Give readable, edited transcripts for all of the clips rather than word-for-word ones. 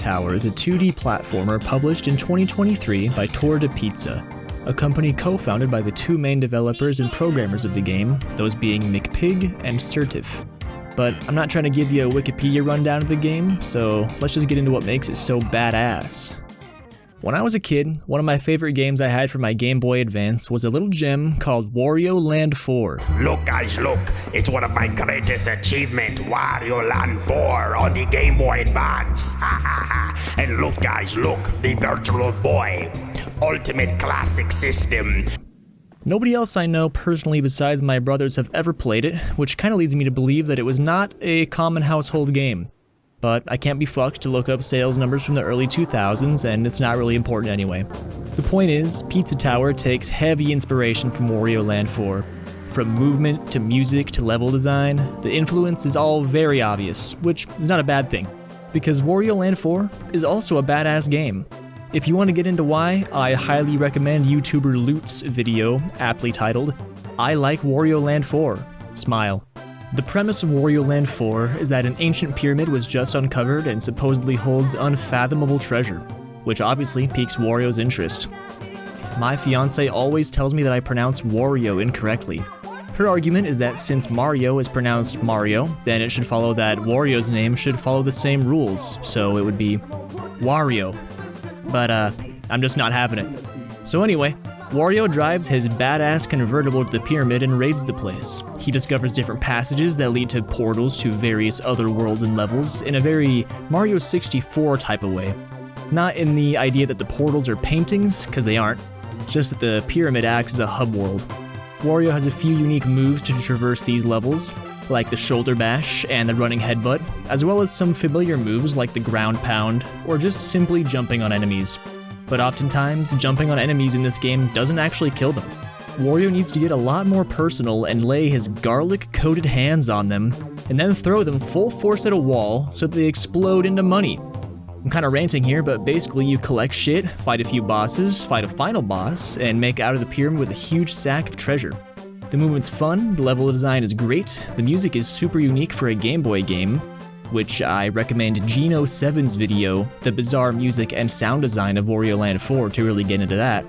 Tower is a 2D platformer published in 2023 by Torre de Pizza, a company co-founded by the two main developers and programmers of the game, those being McPig and Certif. But I'm not trying to give you a Wikipedia rundown of the game, so let's just get into what makes it so badass. When I was a kid, one of my favorite games I had for my Game Boy Advance was a little gem called Wario Land 4. Look guys, look, it's one of my greatest achievements, Wario Land 4 on the Game Boy Advance. And look guys, look, the Virtual Boy, Ultimate Classic System. Nobody else I know personally besides my brothers have ever played it, which kinda leads me to believe that it was not a common household game. But I can't be fucked to look up sales numbers from the early 2000s, and it's not really important anyway. The point is, Pizza Tower takes heavy inspiration from Wario Land 4. From movement to music to level design, the influence is all very obvious, which is not a bad thing, because Wario Land 4 is also a badass game. If you want to get into why, I highly recommend YouTuber Loot's video, aptly titled, I Like Wario Land 4. Smile. The premise of Wario Land 4 is that an ancient pyramid was just uncovered and supposedly holds unfathomable treasure, which obviously piques Wario's interest. My fiance always tells me that I pronounce Wario incorrectly. Her argument is that since Mario is pronounced Mario, then it should follow that Wario's name should follow the same rules, so it would be Wario. But I'm just not having it. So anyway, Wario drives his badass convertible to the pyramid and raids the place. He discovers different passages that lead to portals to various other worlds and levels in a very Mario 64 type of way. Not in the idea that the portals are paintings, because they aren't, just that the pyramid acts as a hub world. Wario has a few unique moves to traverse these levels, like the shoulder bash and the running headbutt, as well as some familiar moves like the ground pound, or just simply jumping on enemies. But oftentimes, jumping on enemies in this game doesn't actually kill them. Wario needs to get a lot more personal and lay his garlic-coated hands on them, and then throw them full force at a wall so that they explode into money. I'm kinda ranting here, but basically you collect shit, fight a few bosses, fight a final boss, and make out of the pyramid with a huge sack of treasure. The movement's fun, the level design is great, the music is super unique for a Game Boy game, which I recommend Geno7's video, The Bizarre Music and Sound Design of Wario Land 4 to really get into that.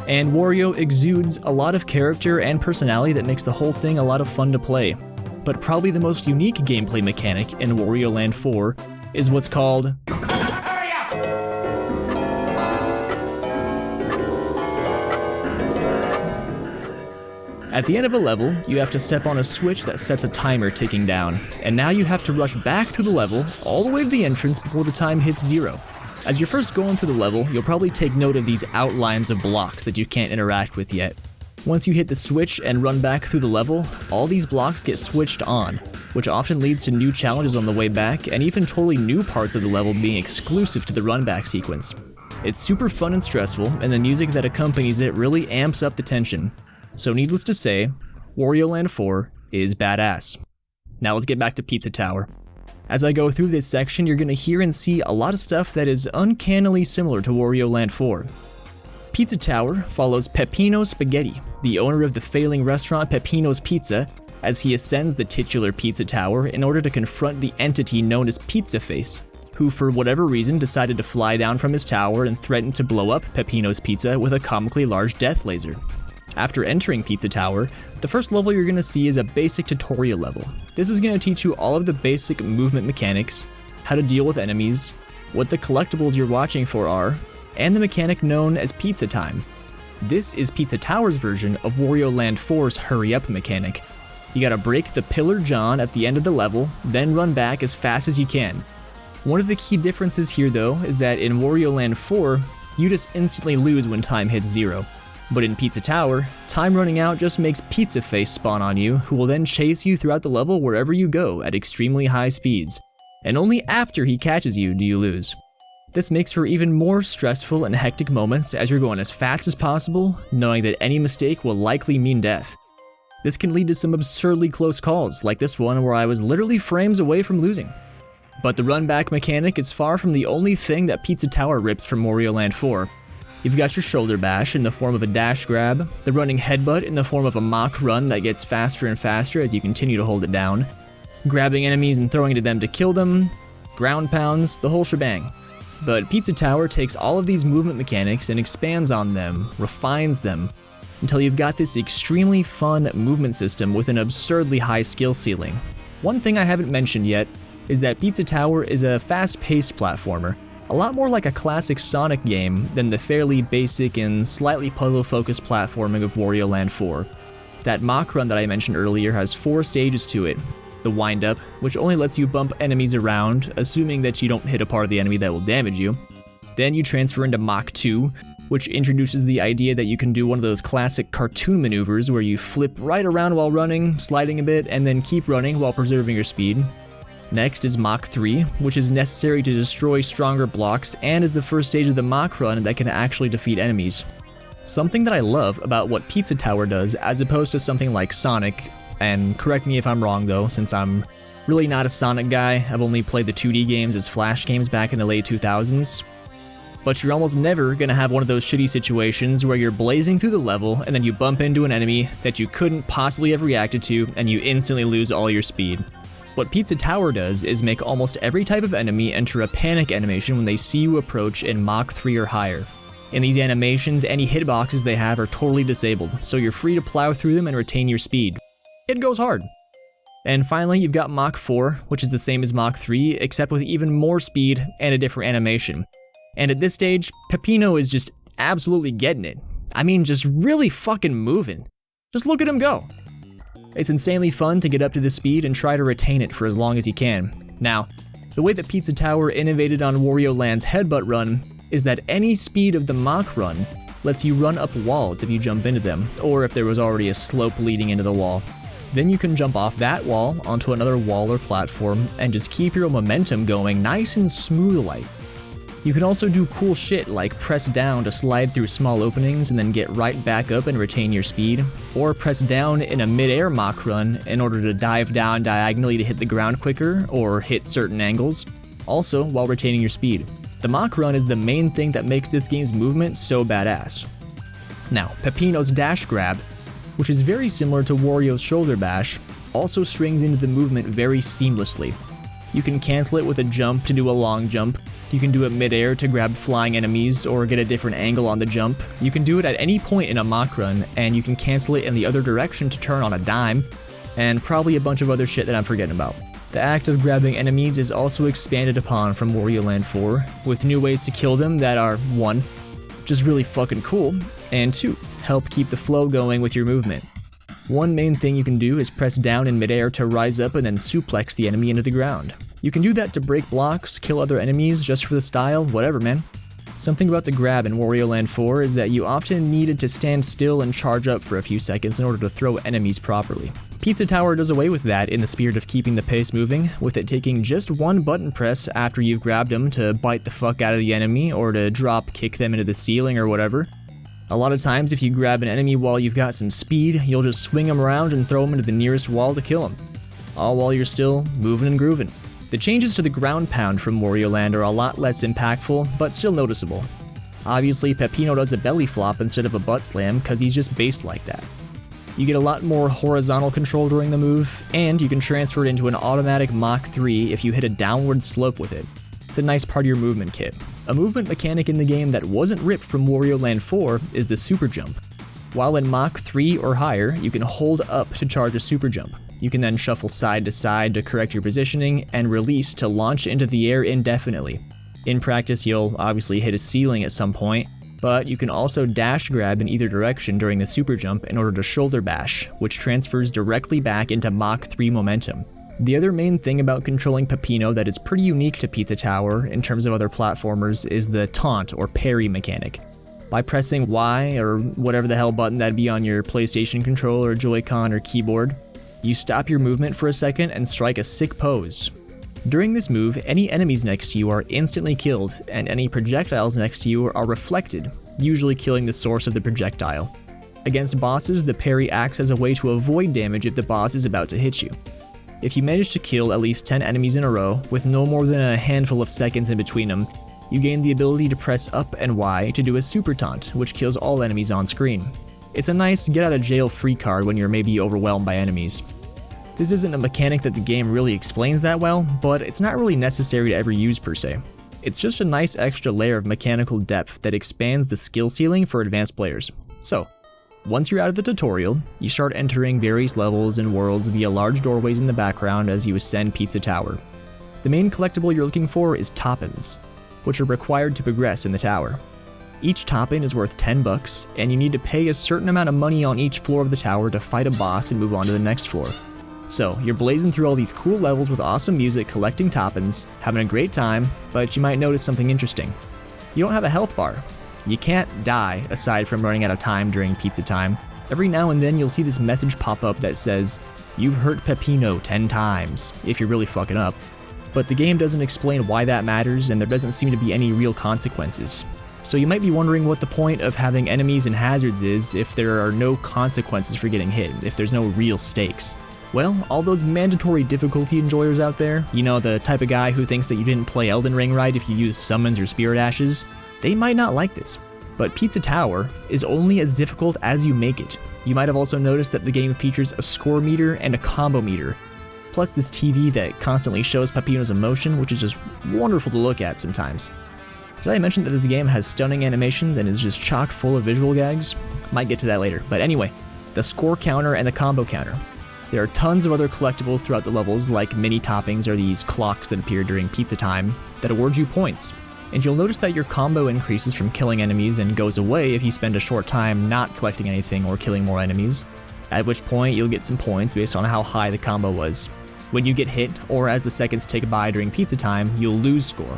And Wario exudes a lot of character and personality that makes the whole thing a lot of fun to play. But probably the most unique gameplay mechanic in Wario Land 4 is what's called At the end of a level, you have to step on a switch that sets a timer ticking down, and now you have to rush back through the level, all the way to the entrance before the time hits 0. As you're first going through the level, you'll probably take note of these outlines of blocks that you can't interact with yet. Once you hit the switch and run back through the level, all these blocks get switched on, which often leads to new challenges on the way back, and even totally new parts of the level being exclusive to the run back sequence. It's super fun and stressful, and the music that accompanies it really amps up the tension. So needless to say, Wario Land 4 is badass. Now let's get back to Pizza Tower. As I go through this section, you're gonna hear and see a lot of stuff that is uncannily similar to Wario Land 4. Pizza Tower follows Peppino Spaghetti, the owner of the failing restaurant Peppino's Pizza, as he ascends the titular Pizza Tower in order to confront the entity known as Pizza Face, who for whatever reason decided to fly down from his tower and threaten to blow up Peppino's Pizza with a comically large death laser. After entering Pizza Tower, the first level you're going to see is a basic tutorial level. This is going to teach you all of the basic movement mechanics, how to deal with enemies, what the collectibles you're watching for are, and the mechanic known as Pizza Time. This is Pizza Tower's version of Wario Land 4's Hurry Up mechanic. You gotta break the Pillar John at the end of the level, then run back as fast as you can. One of the key differences here though is that in Wario Land 4, you just instantly lose when time hits 0. But in Pizza Tower, time running out just makes Pizza Face spawn on you, who will then chase you throughout the level wherever you go at extremely high speeds. And only after he catches you do you lose. This makes for even more stressful and hectic moments as you're going as fast as possible, knowing that any mistake will likely mean death. This can lead to some absurdly close calls, like this one where I was literally frames away from losing. But the run back mechanic is far from the only thing that Pizza Tower rips from Wario Land 4. You've got your shoulder bash in the form of a dash grab, the running headbutt in the form of a mock run that gets faster and faster as you continue to hold it down, grabbing enemies and throwing to them to kill them, ground pounds, the whole shebang. but Pizza Tower takes all of these movement mechanics and expands on them, refines them, until you've got this extremely fun movement system with an absurdly high skill ceiling. One thing I haven't mentioned yet is that Pizza Tower is a fast-paced platformer, a lot more like a classic Sonic game than the fairly basic and slightly puzzle-focused platforming of Wario Land 4. That Mach run that I mentioned earlier has 4 stages to it. The wind-up, which only lets you bump enemies around, assuming that you don't hit a part of the enemy that will damage you. Then you transfer into Mach 2, which introduces the idea that you can do one of those classic cartoon maneuvers where you flip right around while running, sliding a bit, and then keep running while preserving your speed. Next is Mach 3, which is necessary to destroy stronger blocks and is the first stage of the Mach run that can actually defeat enemies. Something that I love about what Pizza Tower does as opposed to something like Sonic, and correct me if I'm wrong though, since I'm really not a Sonic guy, I've only played the 2D games as Flash games back in the late 2000s, but you're almost never gonna have one of those shitty situations where you're blazing through the level and then you bump into an enemy that you couldn't possibly have reacted to and you instantly lose all your speed. What Pizza Tower does is make almost every type of enemy enter a panic animation when they see you approach in Mach 3 or higher. In these animations, any hitboxes they have are totally disabled, so you're free to plow through them and retain your speed. It goes hard. And finally, you've got Mach 4, which is the same as Mach 3, except with even more speed and a different animation. And at this stage, Peppino is just absolutely getting it. I mean, just really fucking moving. Just look at him go. It's insanely fun to get up to this speed and try to retain it for as long as you can. Now, the way that Pizza Tower innovated on Wario Land's headbutt run is that any speed of the Mach run lets you run up walls if you jump into them, or if there was already a slope leading into the wall. Then you can jump off that wall onto another wall or platform and just keep your momentum going nice and smooth-like. You can also do cool shit like press down to slide through small openings and then get right back up and retain your speed, or press down in a mid-air Mach run in order to dive down diagonally to hit the ground quicker or hit certain angles, also while retaining your speed. The Mach run is the main thing that makes this game's movement so badass. Now, Peppino's dash grab, which is very similar to Wario's shoulder bash, also strings into the movement very seamlessly. You can cancel it with a jump to do a long jump. You can do it mid-air to grab flying enemies or get a different angle on the jump. You can do it at any point in a Mach run, and you can cancel it in the other direction to turn on a dime, and probably a bunch of other shit that I'm forgetting about. The act of grabbing enemies is also expanded upon from Wario Land 4, with new ways to kill them that are 1. Just really fucking cool, and 2. Help keep the flow going with your movement. One main thing you can do is press down in midair to rise up and then suplex the enemy into the ground. You can do that to break blocks, kill other enemies, just for the style, whatever man. Something about the grab in Wario Land 4 is that you often needed to stand still and charge up for a few seconds in order to throw enemies properly. Pizza Tower does away with that in the spirit of keeping the pace moving, with it taking just one button press after you've grabbed them to bite the fuck out of the enemy or to drop kick them into the ceiling or whatever. A lot of times if you grab an enemy while you've got some speed, you'll just swing them around and throw them into the nearest wall to kill them, all while you're still moving and grooving. The changes to the ground pound from Wario Land are a lot less impactful, but still noticeable. Obviously, Peppino does a belly flop instead of a butt slam because he's just based like that. You get a lot more horizontal control during the move, and you can transfer it into an automatic Mach 3 if you hit a downward slope with it. It's a nice part of your movement kit. A movement mechanic in the game that wasn't ripped from Wario Land 4 is the super jump. While in Mach 3 or higher, you can hold up to charge a super jump. You can then shuffle side to side to correct your positioning, and release to launch into the air indefinitely. In practice, you'll obviously hit a ceiling at some point, but you can also dash grab in either direction during the super jump in order to shoulder bash, which transfers directly back into Mach 3 momentum. The other main thing about controlling Peppino that is pretty unique to Pizza Tower in terms of other platformers is the taunt or parry mechanic. By pressing Y or whatever the hell button that'd be on your PlayStation controller, Joy-Con, or keyboard, you stop your movement for a second and strike a sick pose. During this move, any enemies next to you are instantly killed, and any projectiles next to you are reflected, usually killing the source of the projectile. Against bosses, the parry acts as a way to avoid damage if the boss is about to hit you. If you manage to kill at least 10 enemies in a row, with no more than a handful of seconds in between them, you gain the ability to press up and Y to do a super taunt, which kills all enemies on screen. It's a nice get-out-of-jail-free card when you're maybe overwhelmed by enemies. This isn't a mechanic that the game really explains that well, but it's not really necessary to ever use per se. It's just a nice extra layer of mechanical depth that expands the skill ceiling for advanced players. So, once you're out of the tutorial, you start entering various levels and worlds via large doorways in the background as you ascend Pizza Tower. The main collectible you're looking for is toppins, which are required to progress in the tower. Each toppin is worth 10 bucks, and you need to pay a certain amount of money on each floor of the tower to fight a boss and move on to the next floor. So, you're blazing through all these cool levels with awesome music, collecting toppins, having a great time, but you might notice something interesting. You don't have a health bar. You can't die aside from running out of time during pizza time. Every now and then you'll see this message pop up that says, "You've hurt Peppino 10 times," if you're really fucking up. But the game doesn't explain why that matters, and there doesn't seem to be any real consequences. So you might be wondering what the point of having enemies and hazards is if there are no consequences for getting hit, if there's no real stakes. Well, all those mandatory difficulty enjoyers out there, you know, the type of guy who thinks that you didn't play Elden Ring right if you use summons or spirit ashes, they might not like this. But Pizza Tower is only as difficult as you make it. You might have also noticed that the game features a score meter and a combo meter, plus this TV that constantly shows Peppino's emotion, which is just wonderful to look at sometimes. Did I mention that this game has stunning animations and is just chock full of visual gags? Might get to that later, but anyway, the score counter and the combo counter. There are tons of other collectibles throughout the levels, like mini toppings or these clocks that appear during pizza time that award you points. And you'll notice that your combo increases from killing enemies and goes away if you spend a short time not collecting anything or killing more enemies, at which point you'll get some points based on how high the combo was. When you get hit, or as the seconds tick by during pizza time, you'll lose score.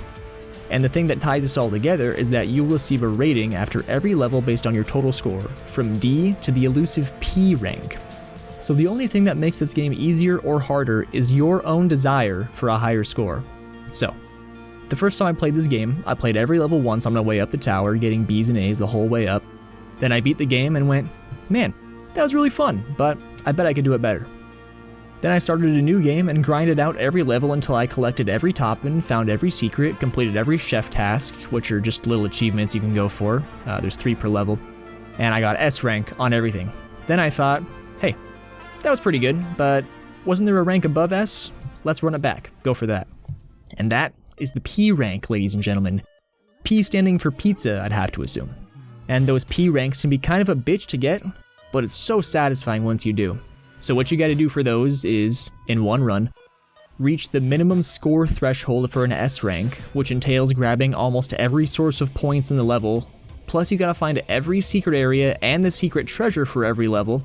And the thing that ties this all together is that you'll receive a rating after every level based on your total score, from D to the elusive P rank. So the only thing that makes this game easier or harder is your own desire for a higher score. So, the first time I played this game, I played every level once on my way up the tower, getting B's and A's the whole way up. Then I beat the game and went, man, that was really fun, but I bet I could do it better. Then I started a new game and grinded out every level until I collected every toppin, found every secret, completed every chef task, which are just little achievements you can go for. There's 3 per level. And I got S rank on everything. Then I thought, hey, that was pretty good, but wasn't there a rank above S? Let's run it back. Go for that. And that is the P rank, ladies and gentlemen. P standing for pizza, I'd have to assume. And those P ranks can be kind of a bitch to get, but it's so satisfying once you do. So what you gotta do for those is, in one run, reach the minimum score threshold for an S rank, which entails grabbing almost every source of points in the level, plus you gotta find every secret area and the secret treasure for every level.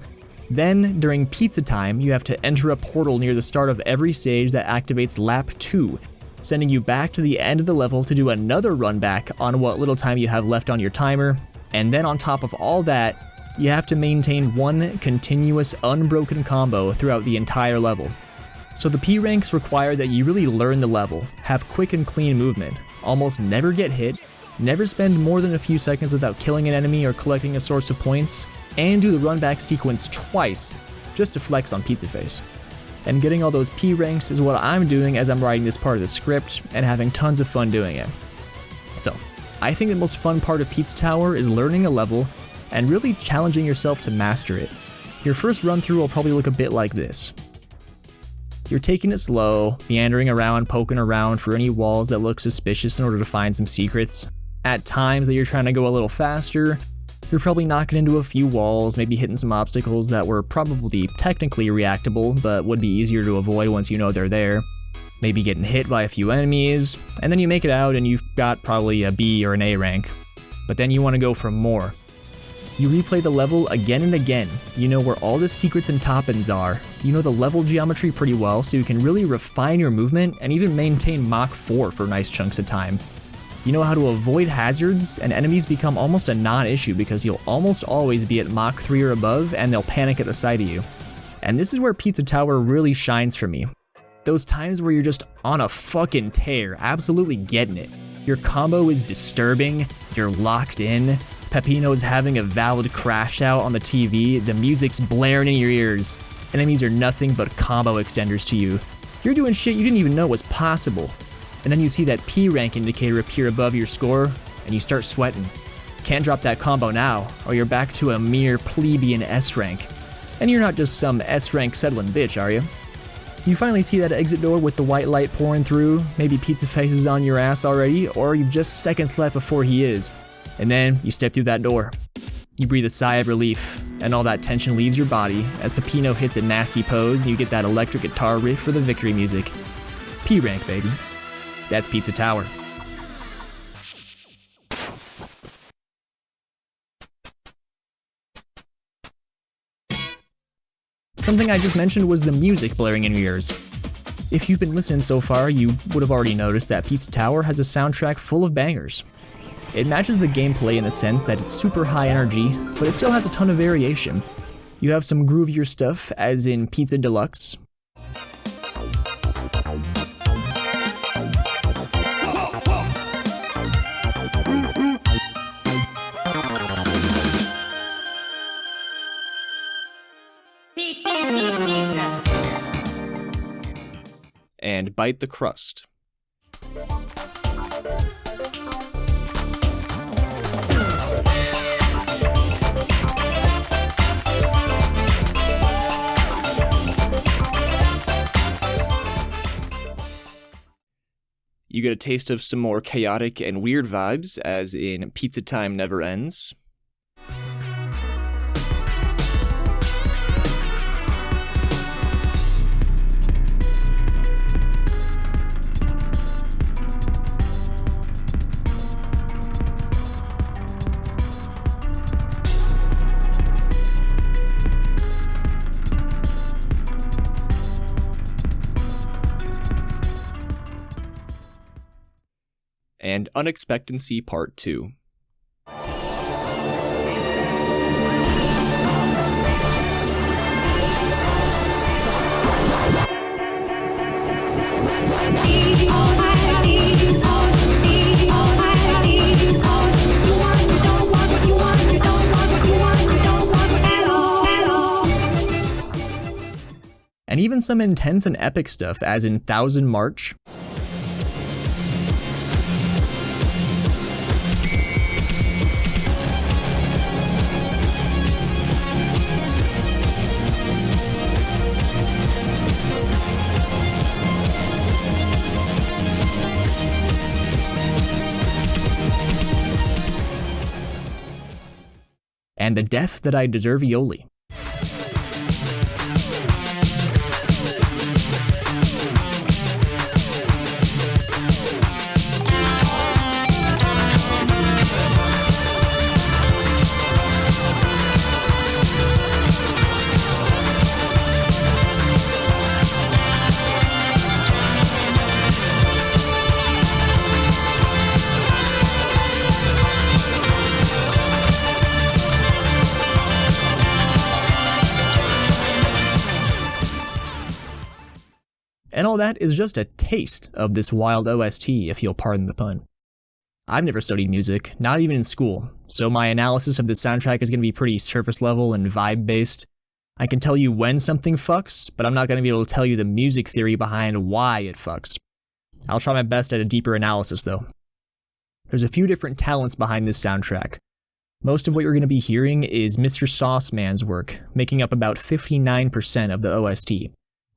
Then, during pizza time, you have to enter a portal near the start of every stage that activates lap 2, sending you back to the end of the level to do another run back on what little time you have left on your timer, and then on top of all that, you have to maintain one continuous unbroken combo throughout the entire level. So the P ranks require that you really learn the level, have quick and clean movement, almost never get hit, never spend more than a few seconds without killing an enemy or collecting a source of points, and do the run back sequence twice, just to flex on Pizza Face. And getting all those P ranks is what I'm doing as I'm writing this part of the script and having tons of fun doing it. So, I think the most fun part of Pizza Tower is learning a level and really challenging yourself to master it. Your first run through will probably look a bit like this. You're taking it slow, meandering around, poking around for any walls that look suspicious in order to find some secrets. At times that you're trying to go a little faster, you're probably knocking into a few walls, maybe hitting some obstacles that were probably technically reactable, but would be easier to avoid once you know they're there. Maybe getting hit by a few enemies, and then you make it out and you've got probably a B or an A rank. But then you want to go for more. You replay the level again and again. You know where all the secrets and toppins are. You know the level geometry pretty well, so you can really refine your movement and even maintain Mach 4 for nice chunks of time. You know how to avoid hazards, and enemies become almost a non-issue because you'll almost always be at Mach 3 or above and they'll panic at the sight of you. And this is where Pizza Tower really shines for me. Those times where you're just on a fucking tear, absolutely getting it. Your combo is disturbing, you're locked in, Peppino's having a valid crash out on the TV, the music's blaring in your ears, enemies are nothing but combo extenders to you. You're doing shit you didn't even know was possible. And then you see that P rank indicator appear above your score, and you start sweating. Can't drop that combo now, or you're back to a mere plebeian S rank. And you're not just some S rank settling bitch, are you? You finally see that exit door with the white light pouring through, maybe Pizza Face is on your ass already, or you've just seconds left before he is. And then you step through that door. You breathe a sigh of relief, and all that tension leaves your body as Peppino hits a nasty pose and you get that electric guitar riff for the victory music. P-rank, baby. That's Pizza Tower. Something I just mentioned was the music blaring in your ears. If you've been listening so far, you would have already noticed that Pizza Tower has a soundtrack full of bangers. It matches the gameplay in the sense that it's super high energy, but it still has a ton of variation. You have some groovier stuff, as in Pizza Deluxe. And Bite the Crust. You get a taste of some more chaotic and weird vibes, as in Pizza Time Never Ends. And Unexpectancy Part 2. And even some intense and epic stuff, as in Thousand March. And The Death That I Deserve Yoli. And all that is just a taste of this wild OST, if you'll pardon the pun. I've never studied music, not even in school, so my analysis of the soundtrack is going to be pretty surface level and vibe based. I can tell you when something fucks, but I'm not going to be able to tell you the music theory behind why it fucks. I'll try my best at a deeper analysis though. There's a few different talents behind this soundtrack. Most of what you're going to be hearing is Mr. Sauceman's work, making up about 59% of the OST.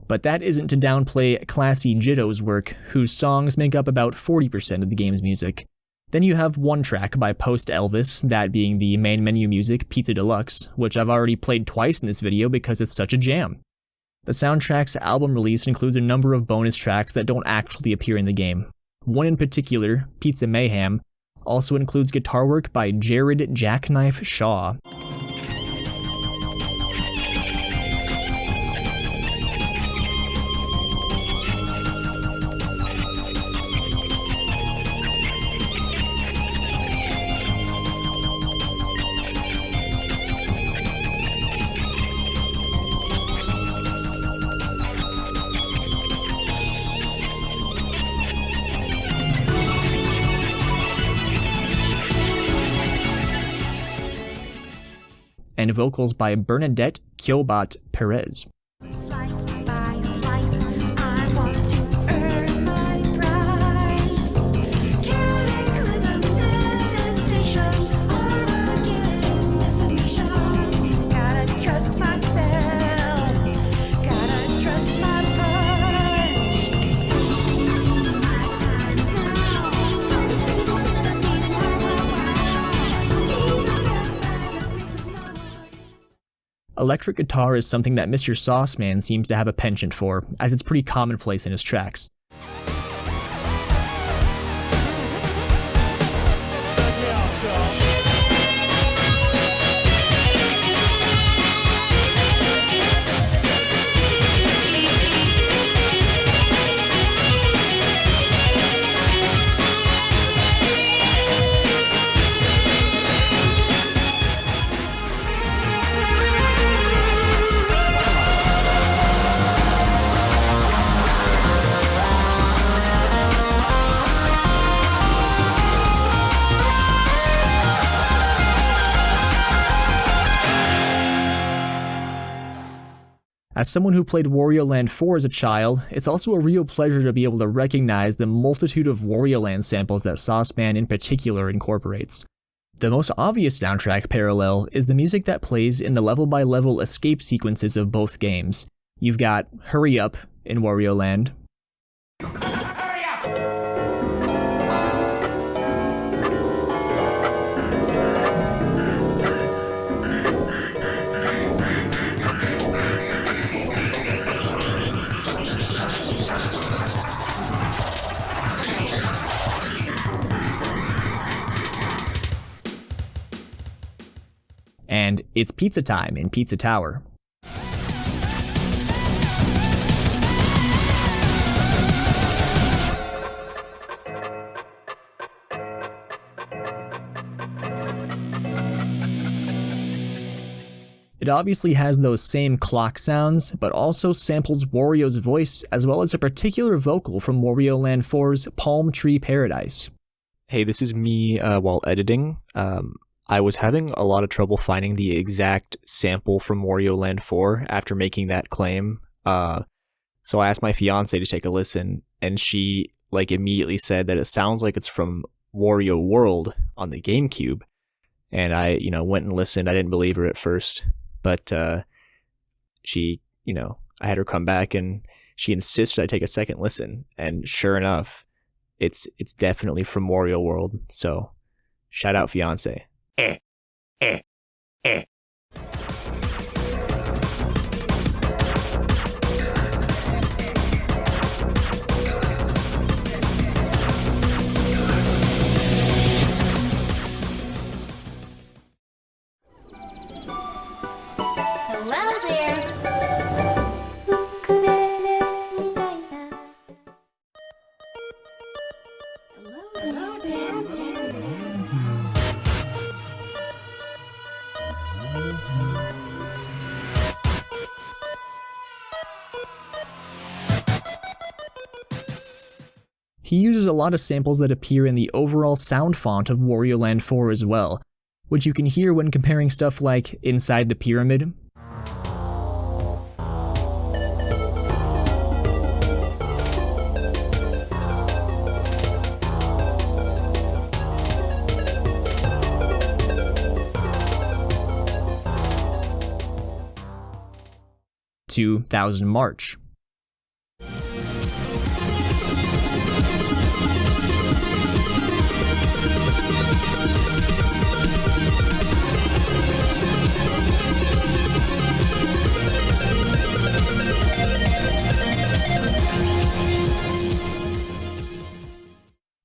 But that isn't to downplay Classy Jitto's work, whose songs make up about 40% of the game's music. Then you have one track by Post Elvis, that being the main menu music, Pizza Deluxe, which I've already played twice in this video because it's such a jam. The soundtrack's album release includes a number of bonus tracks that don't actually appear in the game. One in particular, Pizza Mayhem, also includes guitar work by Jared Jackknife Shaw. And vocals by Bernadette Kyobat Perez. Electric guitar is something that Mr. Sauceman seems to have a penchant for, as it's pretty commonplace in his tracks. As someone who played Wario Land 4 as a child, it's also a real pleasure to be able to recognize the multitude of Wario Land samples that Sauceman in particular incorporates. The most obvious soundtrack parallel is the music that plays in the level-by-level escape sequences of both games. You've got Hurry Up in Wario Land, and It's Pizza Time in Pizza Tower. It obviously has those same clock sounds, but also samples Wario's voice as well as a particular vocal from Wario Land 4's Palm Tree Paradise. Hey, this is me while editing. I was having a lot of trouble finding the exact sample from Wario Land 4 after making that claim. So I asked my fiance to take a listen, and she immediately said that it sounds like it's from Wario World on the GameCube. And I, went and listened. I didn't believe her at first, but she, I had her come back and she insisted I take a second listen. And sure enough, it's definitely from Wario World. So shout out fiance. Eh, eh, eh. Hello there. Hello there. He uses a lot of samples that appear in the overall sound font of Wario Land 4 as well, which you can hear when comparing stuff like Inside the Pyramid, to Thousand March.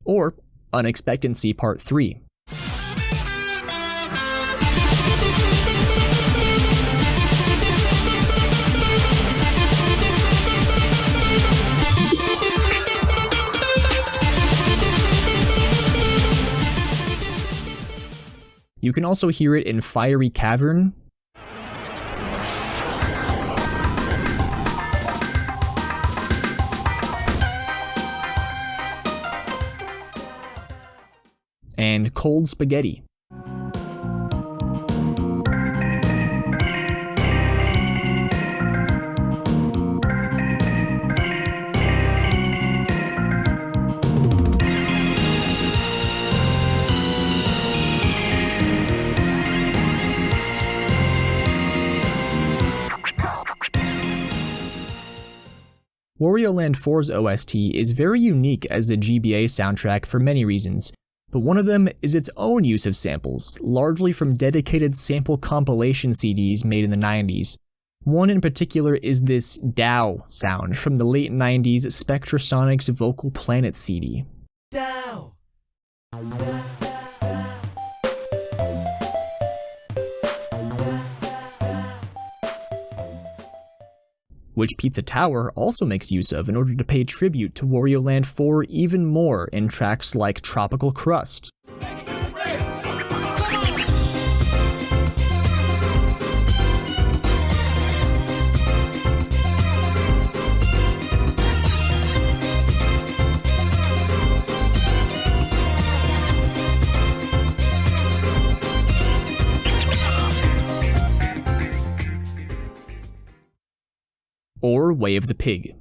Or Unexpectancy Part 3. You can also hear it in Fiery Cavern, and Cold Spaghetti. Wario Land 4's OST is very unique as the GBA soundtrack for many reasons, but one of them is its own use of samples, largely from dedicated sample compilation CDs made in the 90s. One in particular is this Dow sound from the late 90s Spectrasonics Vocal Planet CD. Dow. Which Pizza Tower also makes use of in order to pay tribute to Wario Land 4 even more in tracks like Tropical Crust. Or Way of the Pig.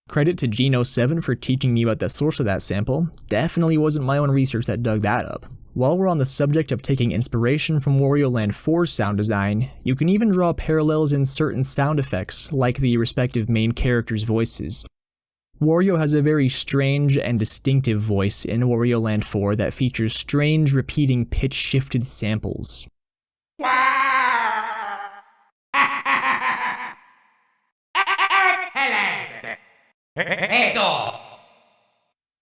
Credit to Geno7 for teaching me about the source of that sample. Definitely wasn't my own research that dug that up. While we're on the subject of taking inspiration from Wario Land 4's sound design, you can even draw parallels in certain sound effects, like the respective main characters' voices. Wario has a very strange and distinctive voice in Wario Land 4 that features strange repeating pitch-shifted samples.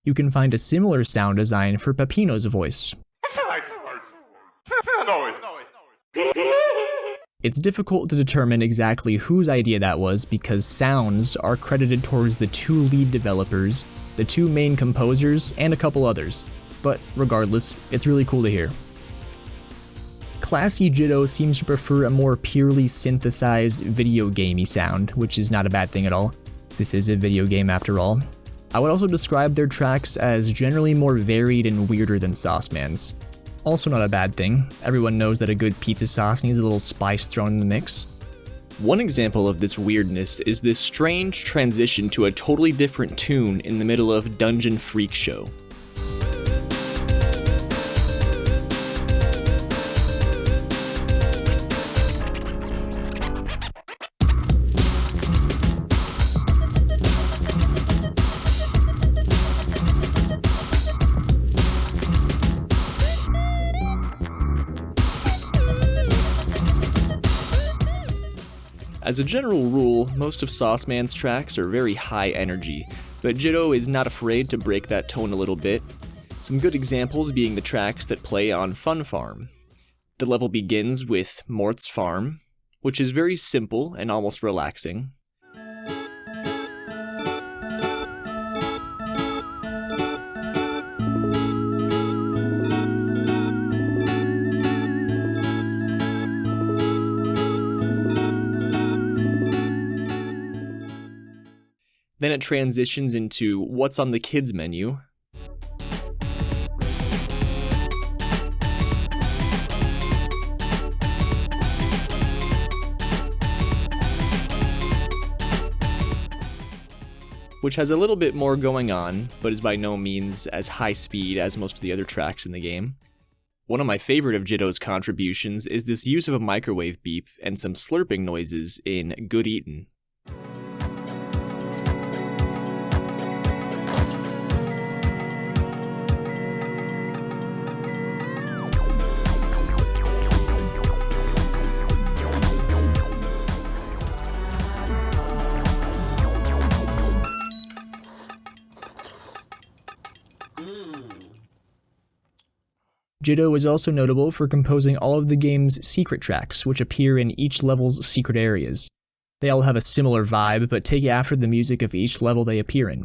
You can find a similar sound design for Peppino's voice. It's difficult to determine exactly whose idea that was because sounds are credited towards the two lead developers, the two main composers, and a couple others. But regardless, it's really cool to hear. Classy Jitto seems to prefer a more purely synthesized video gamey sound, which is not a bad thing at all. This is a video game after all. I would also describe their tracks as generally more varied and weirder than Sauceman's. Also not a bad thing. Everyone knows that a good pizza sauce needs a little spice thrown in the mix. One example of this weirdness is this strange transition to a totally different tune in the middle of Dungeon Freak Show. As a general rule, most of Sauceman's tracks are very high energy, but Jitto is not afraid to break that tone a little bit. Some good examples being the tracks that play on Fun Farm. The level begins with Mort's Farm, which is very simple and almost relaxing. Then it transitions into What's on the Kids menu. Which has a little bit more going on, but is by no means as high speed as most of the other tracks in the game. One of my favorite of Jitto's contributions is this use of a microwave beep and some slurping noises in Good Eatin'. Jitto is also notable for composing all of the game's secret tracks, which appear in each level's secret areas. They all have a similar vibe, but take after the music of each level they appear in.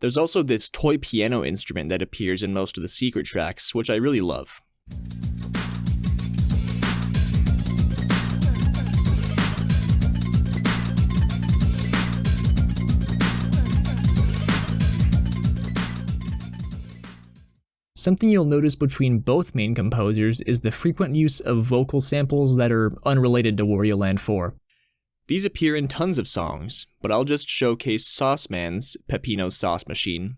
There's also this toy piano instrument that appears in most of the secret tracks, which I really love. Something you'll notice between both main composers is the frequent use of vocal samples that are unrelated to Wario Land 4. These appear in tons of songs, but I'll just showcase Sauceman's Peppino's Sauce Machine.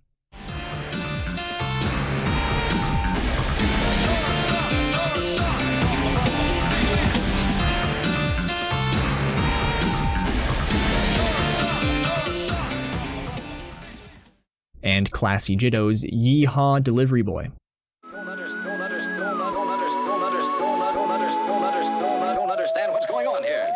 And Classy Jitto's Yeehaw Delivery Boy. Don't understand what's going on here. Don't understand what's going on here.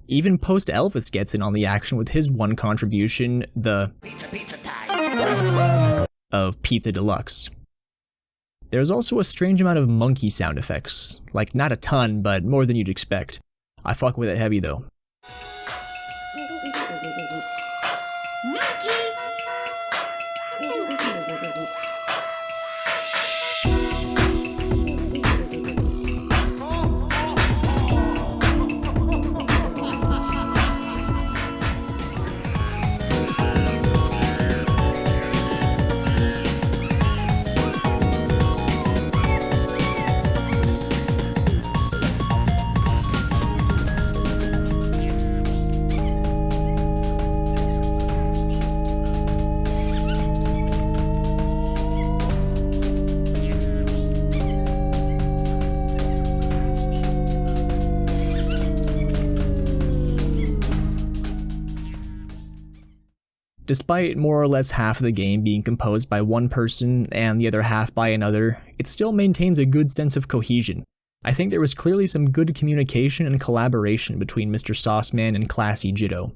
Even Post Elvis gets in on the action with his one contribution, the Pizza time. of Pizza Deluxe. There's also a strange amount of monkey sound effects, like not a ton, but more than you'd expect. I fuck with it heavy though. Despite more or less half of the game being composed by one person and the other half by another, it still maintains a good sense of cohesion. I think there was clearly some good communication and collaboration between Mr. Sauceman and Classy Jitto.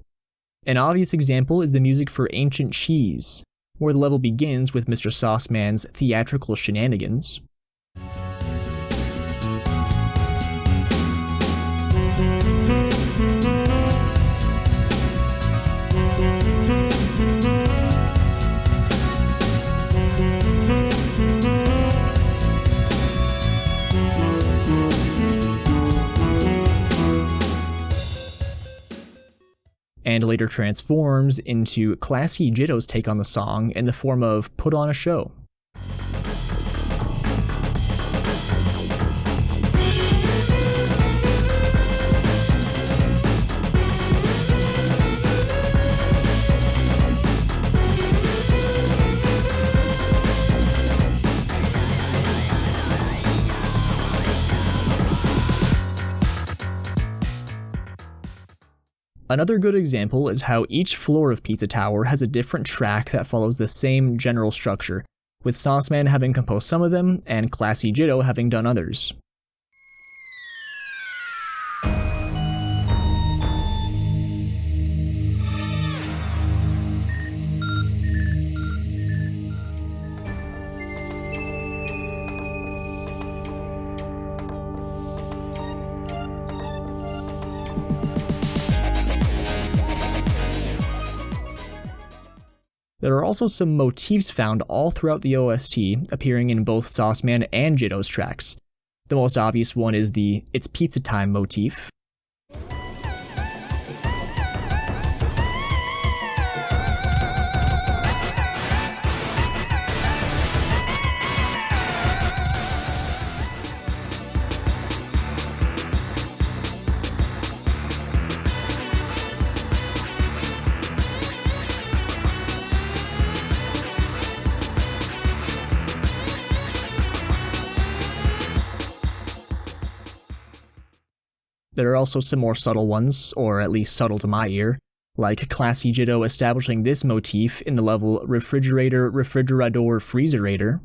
An obvious example is the music for Ancient Cheese, where the level begins with Mr. Sauceman's theatrical shenanigans. And later transforms into Classy Jitto's take on the song in the form of Put on a Show. Another good example is how each floor of Pizza Tower has a different track that follows the same general structure, with Sauceman having composed some of them and Classy Jitto having done others. There are also some motifs found all throughout the OST, appearing in both Sauceman and Jitto's tracks. The most obvious one is the It's Pizza Time motif. There are also some more subtle ones, or at least subtle to my ear, like Classy Jitto establishing this motif in the level Refrigerator, Refrigerador, Freezerator.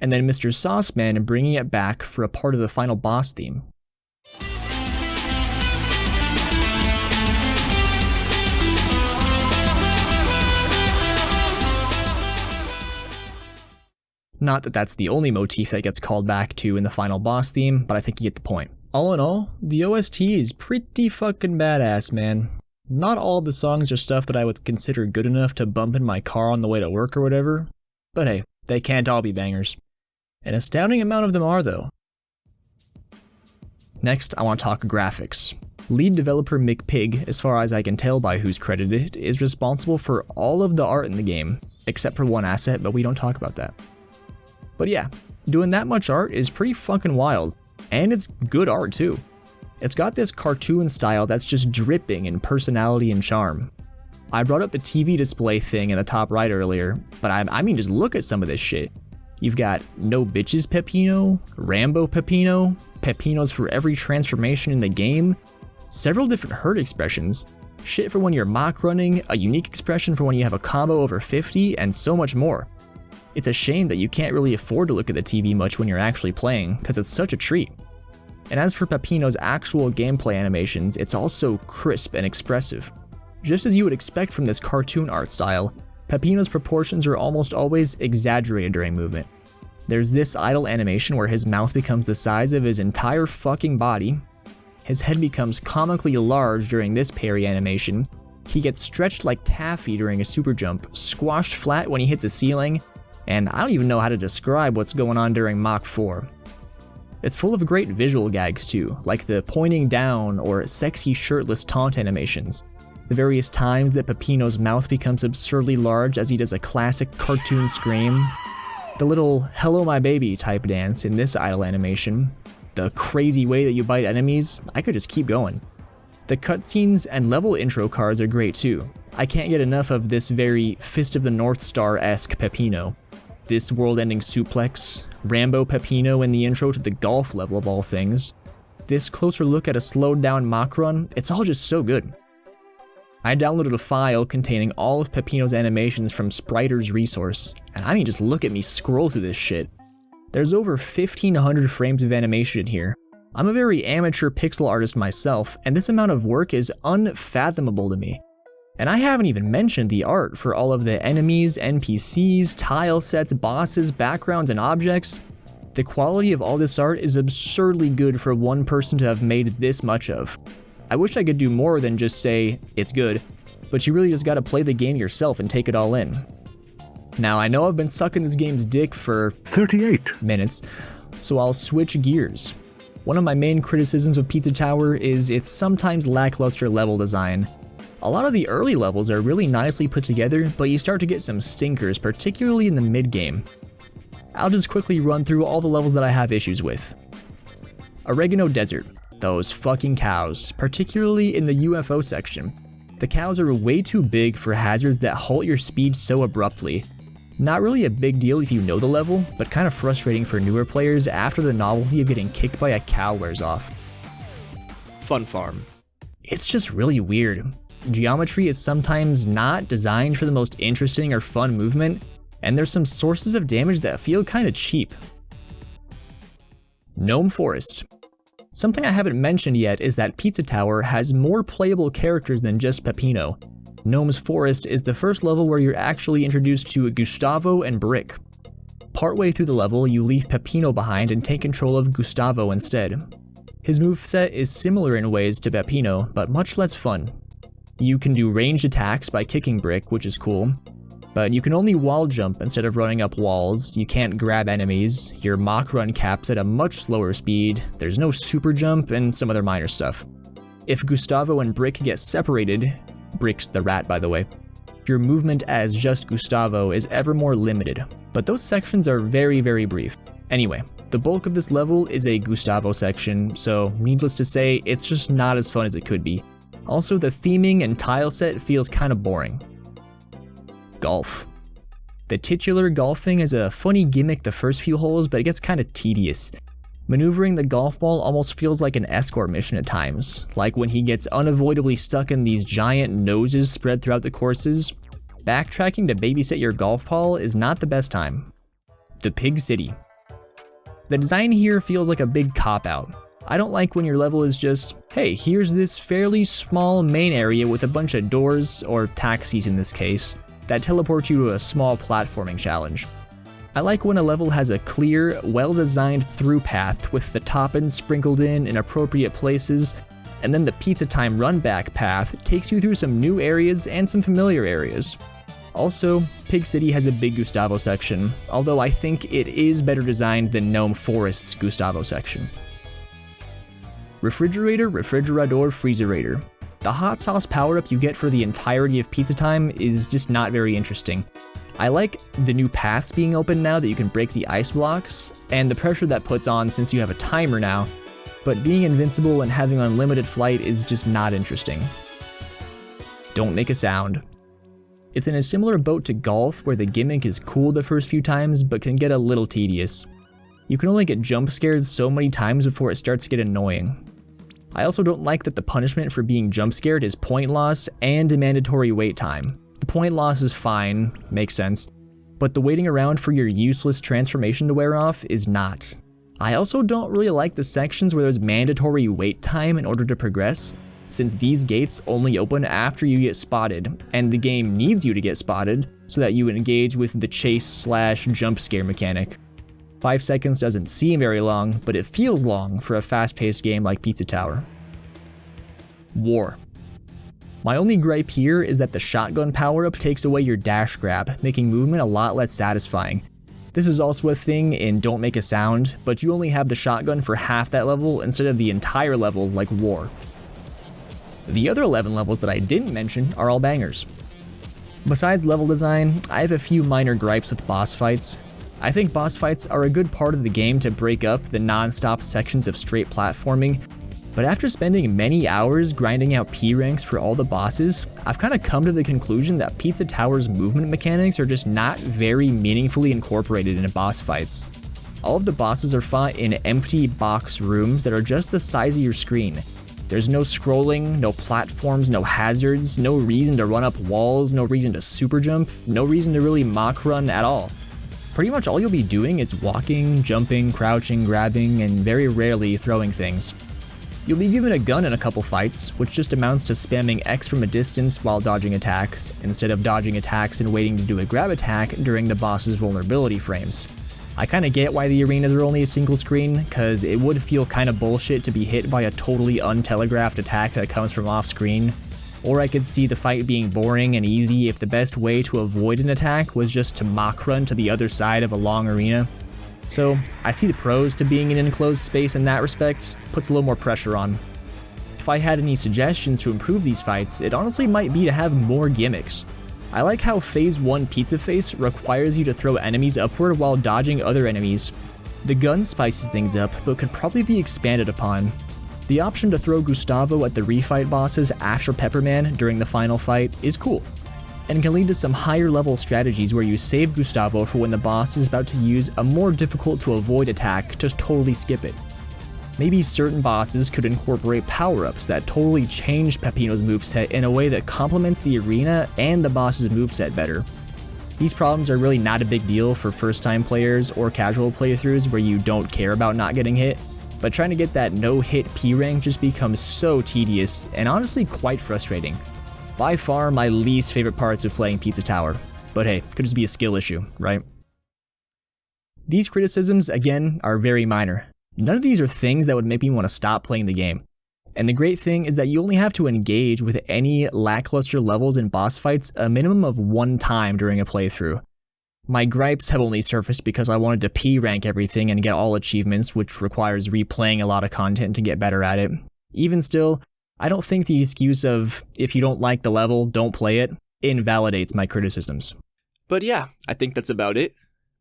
And then Mr. Sauceman bringing it back for a part of the final boss theme. Not that that's the only motif that gets called back to in the final boss theme, but I think you get the point. All in all, the OST is pretty fucking badass, man. Not all of the songs are stuff that I would consider good enough to bump in my car on the way to work or whatever, but hey, they can't all be bangers. An astounding amount of them are, though. Next, I want to talk graphics. Lead developer McPig, as far as I can tell by who's credited, is responsible for all of the art in the game, except for one asset, but we don't talk about that. But yeah, doing that much art is pretty fucking wild, and it's good art too. It's got this cartoon style that's just dripping in personality and charm. I brought up the TV display thing in the top right earlier, but I mean just look at some of this shit. You've got No Bitches Peppino, Rambo Peppino, Peppinos for every transformation in the game, several different hurt expressions, shit for when you're mock running, a unique expression for when you have a combo over 50, and so much more. It's a shame that you can't really afford to look at the TV much when you're actually playing, because it's such a treat. And as for Peppino's actual gameplay animations, it's also crisp and expressive. Just as you would expect from this cartoon art style, Peppino's proportions are almost always exaggerated during movement. There's this idle animation where his mouth becomes the size of his entire fucking body, his head becomes comically large during this parry animation, he gets stretched like taffy during a super jump, squashed flat when he hits a ceiling, and I don't even know how to describe what's going on during Mach 4. It's full of great visual gags too, like the pointing down or sexy shirtless taunt animations, the various times that Peppino's mouth becomes absurdly large as he does a classic cartoon scream, the little hello my baby type dance in this idle animation, the crazy way that you bite enemies. I could just keep going. The cutscenes and level intro cards are great too. I can't get enough of this very Fist of the North Star-esque Peppino. This world-ending suplex, Rambo Peppino in the intro to the golf level of all things, this closer look at a slowed down Mach run, it's all just so good. I downloaded a file containing all of Peppino's animations from Spriter's resource, and I mean just look at me scroll through this shit. There's over 1,500 frames of animation in here. I'm a very amateur pixel artist myself, and this amount of work is unfathomable to me. And I haven't even mentioned the art for all of the enemies, NPCs, tile sets, bosses, backgrounds, and objects. The quality of all this art is absurdly good for one person to have made this much of. I wish I could do more than just say, it's good, but you really just gotta play the game yourself and take it all in. Now I know I've been sucking this game's dick for 38 minutes, so I'll switch gears. One of my main criticisms of Pizza Tower is its sometimes lackluster level design. A lot of the early levels are really nicely put together, but you start to get some stinkers, particularly in the mid-game. I'll just quickly run through all the levels that I have issues with. Oregano Desert. Those fucking cows, particularly in the UFO section. The cows are way too big for hazards that halt your speed so abruptly. Not really a big deal if you know the level, but kind of frustrating for newer players after the novelty of getting kicked by a cow wears off. Fun Farm. It's just really weird. Geometry is sometimes not designed for the most interesting or fun movement, and there's some sources of damage that feel kinda cheap. Gnome Forest. Something I haven't mentioned yet is that Pizza Tower has more playable characters than just Peppino. Gnome's Forest is the first level where you're actually introduced to Gustavo and Brick. Partway through the level, you leave Peppino behind and take control of Gustavo instead. His moveset is similar in ways to Peppino, but much less fun. You can do ranged attacks by kicking Brick, which is cool, but you can only wall jump instead of running up walls, you can't grab enemies, your Mach run caps at a much slower speed, there's no super jump, and some other minor stuff. If Gustavo and Brick get separated, Brick's the rat by the way, your movement as just Gustavo is ever more limited, but those sections are very, very brief. Anyway, the bulk of this level is a Gustavo section, so needless to say, it's just not as fun as it could be. Also, the theming and tile set feels kinda boring. Golf. The titular golfing is a funny gimmick the first few holes, but it gets kinda tedious. Maneuvering the golf ball almost feels like an escort mission at times, like when he gets unavoidably stuck in these giant noses spread throughout the courses. Backtracking to babysit your golf ball is not the best time. The Pig City. The design here feels like a big cop-out. I don't like when your level is just, hey, here's this fairly small main area with a bunch of doors, or taxis in this case, that teleport you to a small platforming challenge. I like when a level has a clear, well-designed through path with the toppings sprinkled in appropriate places, and then the pizza time run-back path takes you through some new areas and some familiar areas. Also, Pig City has a big Gustavo section, although I think it is better designed than Gnome Forest's Gustavo section. Refrigerator, Refrigerador, Freezerator. The hot sauce power-up you get for the entirety of pizza time is just not very interesting. I like the new paths being open now that you can break the ice blocks, and the pressure that puts on since you have a timer now, but being invincible and having unlimited flight is just not interesting. Don't make a sound. It's in a similar boat to golf where the gimmick is cool the first few times but can get a little tedious. You can only get jump scared so many times before it starts to get annoying. I also don't like that the punishment for being jump scared is point loss and a mandatory wait time. The point loss is fine, makes sense, but the waiting around for your useless transformation to wear off is not. I also don't really like the sections where there's mandatory wait time in order to progress, since these gates only open after you get spotted, and the game needs you to get spotted so that you engage with the chase/jump scare mechanic. 5 seconds doesn't seem very long, but it feels long for a fast-paced game like Pizza Tower. War. My only gripe here is that the shotgun power-up takes away your dash grab, making movement a lot less satisfying. This is also a thing in Don't Make a Sound, but you only have the shotgun for half that level instead of the entire level like War. The other 11 levels that I didn't mention are all bangers. Besides level design, I have a few minor gripes with boss fights. I think boss fights are a good part of the game to break up the non-stop sections of straight platforming, but after spending many hours grinding out P ranks for all the bosses, I've kind of come to the conclusion that Pizza Tower's movement mechanics are just not very meaningfully incorporated into boss fights. All of the bosses are fought in empty box rooms that are just the size of your screen. There's no scrolling, no platforms, no hazards, no reason to run up walls, no reason to super jump, no reason to really mock run at all. Pretty much all you'll be doing is walking, jumping, crouching, grabbing, and very rarely throwing things. You'll be given a gun in a couple fights, which just amounts to spamming X from a distance while dodging attacks, instead of dodging attacks and waiting to do a grab attack during the boss's vulnerability frames. I kinda get why the arenas are only a single screen, cause it would feel kinda bullshit to be hit by a totally untelegraphed attack that comes from off screen. Or I could see the fight being boring and easy if the best way to avoid an attack was just to mock run to the other side of a long arena. So I see the pros to being in an enclosed space in that respect, puts a little more pressure on. If I had any suggestions to improve these fights, it honestly might be to have more gimmicks. I like how Phase 1 Pizza Face requires you to throw enemies upward while dodging other enemies. The gun spices things up, but could probably be expanded upon. The option to throw Gustavo at the refight bosses after Pepperman during the final fight is cool, and can lead to some higher level strategies where you save Gustavo for when the boss is about to use a more difficult to avoid attack to totally skip it. Maybe certain bosses could incorporate power-ups that totally change Peppino's moveset in a way that complements the arena and the boss's moveset better. These problems are really not a big deal for first-time players or casual playthroughs where you don't care about not getting hit, but trying to get that no-hit P rank just becomes so tedious and honestly quite frustrating. By far my least favorite parts of playing Pizza Tower, but hey, could just be a skill issue, right? These criticisms, again, are very minor. None of these are things that would make me want to stop playing the game. And the great thing is that you only have to engage with any lackluster levels and boss fights a minimum of 1 time during a playthrough. My gripes have only surfaced because I wanted to P rank everything and get all achievements, which requires replaying a lot of content to get better at it. Even still, I don't think the excuse of, if you don't like the level, don't play it, invalidates my criticisms. But yeah, I think that's about it.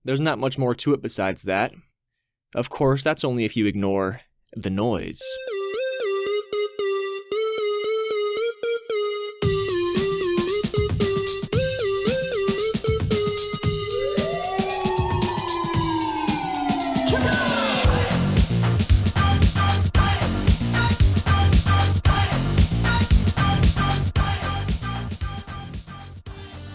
There's not much more to it besides that. Of course, that's only if you ignore the noise.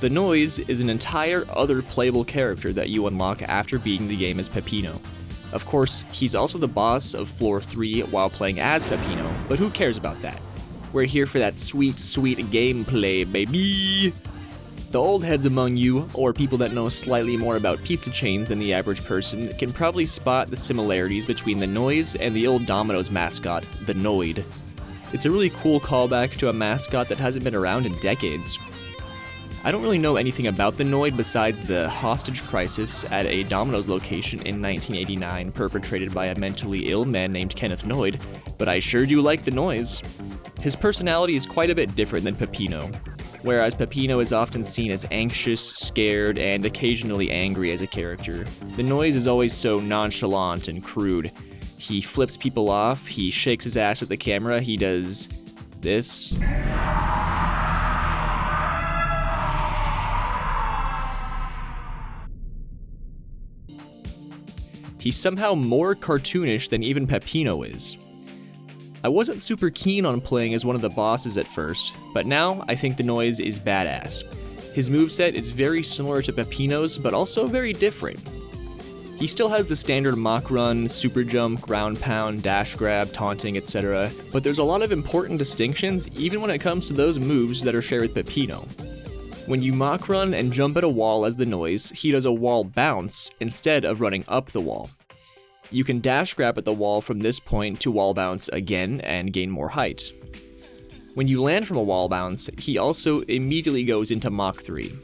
The Noise is an entire other playable character that you unlock after beating the game as Peppino. Of course, he's also the boss of Floor 3 while playing as Peppino, but who cares about that? We're here for that sweet, sweet gameplay, baby! The old heads among you, or people that know slightly more about pizza chains than the average person, can probably spot the similarities between the Noise and the old Domino's mascot, the Noid. It's a really cool callback to a mascot that hasn't been around in decades. I don't really know anything about the Noid besides the hostage crisis at a Domino's location in 1989 perpetrated by a mentally ill man named Kenneth Noid, but I sure do like the Noise. His personality is quite a bit different than Peppino. Whereas Peppino is often seen as anxious, scared, and occasionally angry as a character, the Noise is always so nonchalant and crude. He flips people off, he shakes his ass at the camera, he does this. He's somehow more cartoonish than even Peppino is. I wasn't super keen on playing as one of the bosses at first, but now I think the Noise is badass. His moveset is very similar to Peppino's, but also very different. He still has the standard Mach Run, Super Jump, Ground Pound, Dash Grab, Taunting, etc., but there's a lot of important distinctions even when it comes to those moves that are shared with Peppino. When you Mach Run and jump at a wall as the Noise, he does a wall bounce instead of running up the wall. You can dash grab at the wall from this point to wall bounce again and gain more height. When you land from a wall bounce, he also immediately goes into Mach 3.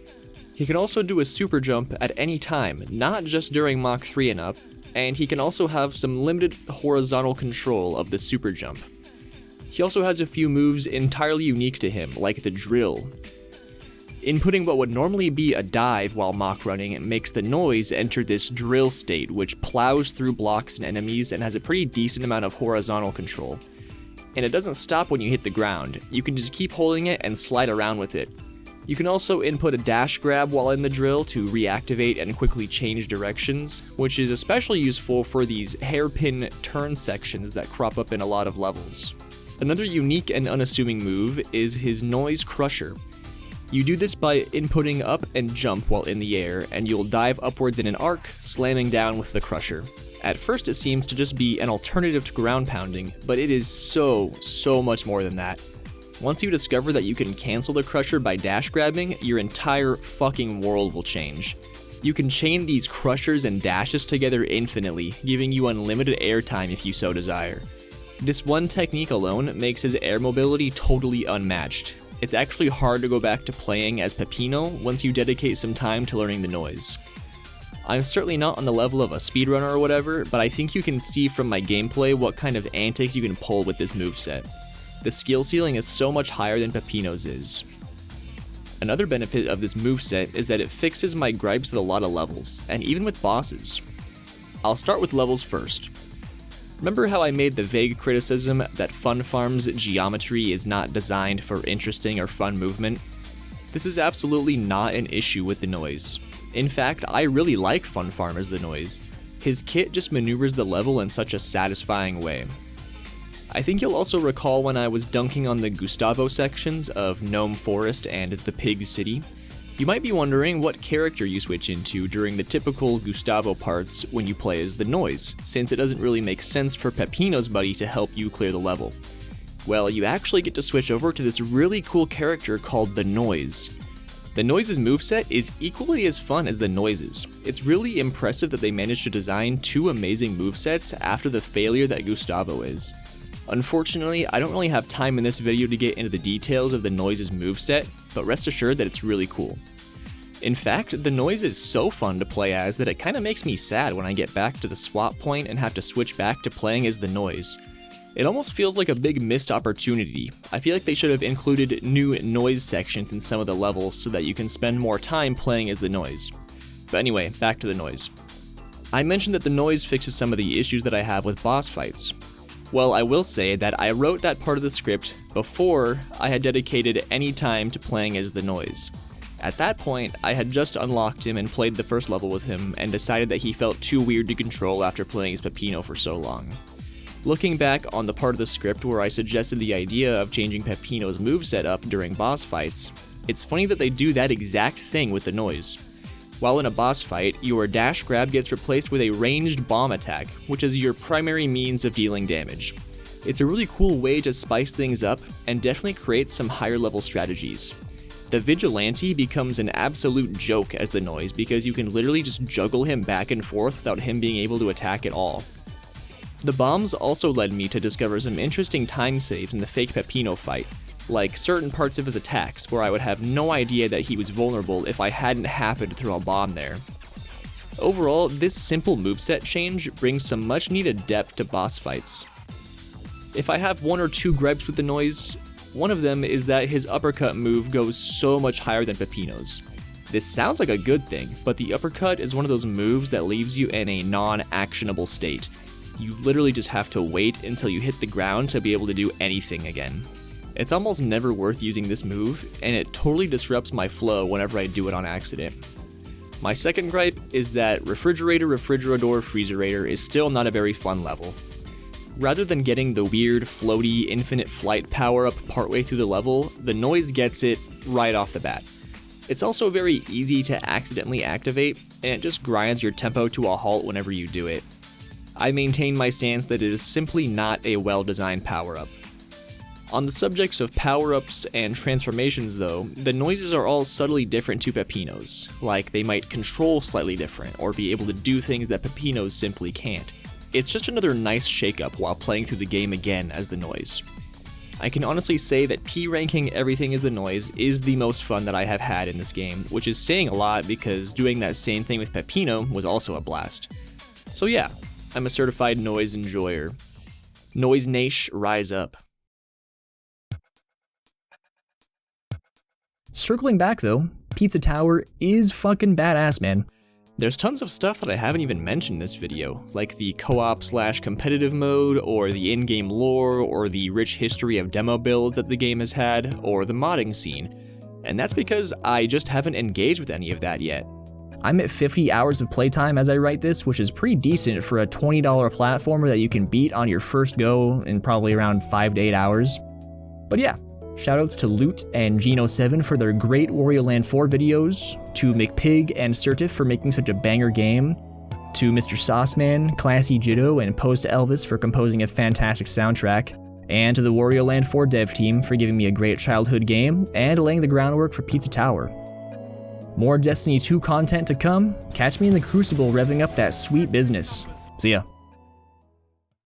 He can also do a super jump at any time, not just during Mach 3 and up, and he can also have some limited horizontal control of the super jump. He also has a few moves entirely unique to him, like the drill. Inputting what would normally be a dive while Mach running makes the Noise enter this drill state, which plows through blocks and enemies and has a pretty decent amount of horizontal control. And it doesn't stop when you hit the ground, you can just keep holding it and slide around with it. You can also input a dash grab while in the drill to reactivate and quickly change directions, which is especially useful for these hairpin turn sections that crop up in a lot of levels. Another unique and unassuming move is his Noise Crusher. You do this by inputting up and jump while in the air, and you'll dive upwards in an arc, slamming down with the crusher. At first it seems to just be an alternative to ground pounding, but it is so much more than that. Once you discover that you can cancel the crusher by dash grabbing, your entire fucking world will change. You can chain these crushers and dashes together infinitely, giving you unlimited airtime if you so desire. This one technique alone makes his air mobility totally unmatched. It's actually hard to go back to playing as Peppino once you dedicate some time to learning the Noise. I'm certainly not on the level of a speedrunner or whatever, but I think you can see from my gameplay what kind of antics you can pull with this moveset. The skill ceiling is so much higher than Peppino's is. Another benefit of this moveset is that it fixes my gripes with a lot of levels, and even with bosses. I'll start with levels first. Remember how I made the vague criticism that Fun Farm's geometry is not designed for interesting or fun movement? This is absolutely not an issue with the Noise. In fact, I really like Fun Farm as the Noise. His kit just maneuvers the level in such a satisfying way. I think you'll also recall when I was dunking on the Gustavo sections of Gnome Forest and the Pig City. You might be wondering what character you switch into during the typical Gustavo parts when you play as the Noise, since it doesn't really make sense for Peppino's buddy to help you clear the level. Well, you actually get to switch over to this really cool character called the Noise. The Noise's moveset is equally as fun as the Noise's. It's really impressive that they managed to design two amazing movesets after the failure that Gustavo is. Unfortunately, I don't really have time in this video to get into the details of the Noise's moveset, but rest assured that it's really cool. In fact, the Noise is so fun to play as that it kinda makes me sad when I get back to the swap point and have to switch back to playing as the Noise. It almost feels like a big missed opportunity. I feel like they should have included new Noise sections in some of the levels so that you can spend more time playing as the Noise. But anyway, back to the Noise. I mentioned that the Noise fixes some of the issues that I have with boss fights. Well, I will say that I wrote that part of the script before I had dedicated any time to playing as the Noise. At that point, I had just unlocked him and played the first level with him and decided that he felt too weird to control after playing as Peppino for so long. Looking back on the part of the script where I suggested the idea of changing Peppino's moveset up during boss fights, it's funny that they do that exact thing with the Noise. While in a boss fight, your dash grab gets replaced with a ranged bomb attack, which is your primary means of dealing damage. It's a really cool way to spice things up and definitely create some higher level strategies. The Vigilante becomes an absolute joke as the Noise because you can literally just juggle him back and forth without him being able to attack at all. The bombs also led me to discover some interesting time saves in the fake Peppino fight, like certain parts of his attacks where I would have no idea that he was vulnerable if I hadn't happened to throw a bomb there. Overall, this simple moveset change brings some much needed depth to boss fights. If I have one or two gripes with the Noise, one of them is that his uppercut move goes so much higher than Peppino's. This sounds like a good thing, but the uppercut is one of those moves that leaves you in a non-actionable state. You literally just have to wait until you hit the ground to be able to do anything again. It's almost never worth using this move, and it totally disrupts my flow whenever I do it on accident. My second gripe is that Refrigerador, Freezerator is still not a very fun level. Rather than getting the weird, floaty, infinite flight power-up partway through the level, the Noise gets it right off the bat. It's also very easy to accidentally activate, and it just grinds your tempo to a halt whenever you do it. I maintain my stance that it is simply not a well-designed power-up. On the subjects of power-ups and transformations though, the Noises are all subtly different to Peppino's, like they might control slightly different, or be able to do things that Peppino's simply can't. It's just another nice shake-up while playing through the game again as the Noise. I can honestly say that P-ranking everything as the Noise is the most fun that I have had in this game, which is saying a lot because doing that same thing with Peppino was also a blast. So yeah, I'm a certified Noise enjoyer. Noise Nation, rise up. Circling back though, Pizza Tower is fucking badass, man. There's tons of stuff that I haven't even mentioned in this video, like the co-op/competitive mode, or the in-game lore, or the rich history of demo builds that the game has had, or the modding scene. And that's because I just haven't engaged with any of that yet. I'm at 50 hours of playtime as I write this, which is pretty decent for a $20 platformer that you can beat on your first go in probably around 5 to 8 hours. But yeah, shoutouts to Loot and Geno7 for their great Wario Land 4 videos, to McPig and Certif for making such a banger game, to Mr. Sauceman, Classy Jitto, and Post Elvis for composing a fantastic soundtrack, and to the Wario Land 4 dev team for giving me a great childhood game and laying the groundwork for Pizza Tower. More Destiny 2 content to come. Catch me in the Crucible revving up that sweet business. See ya.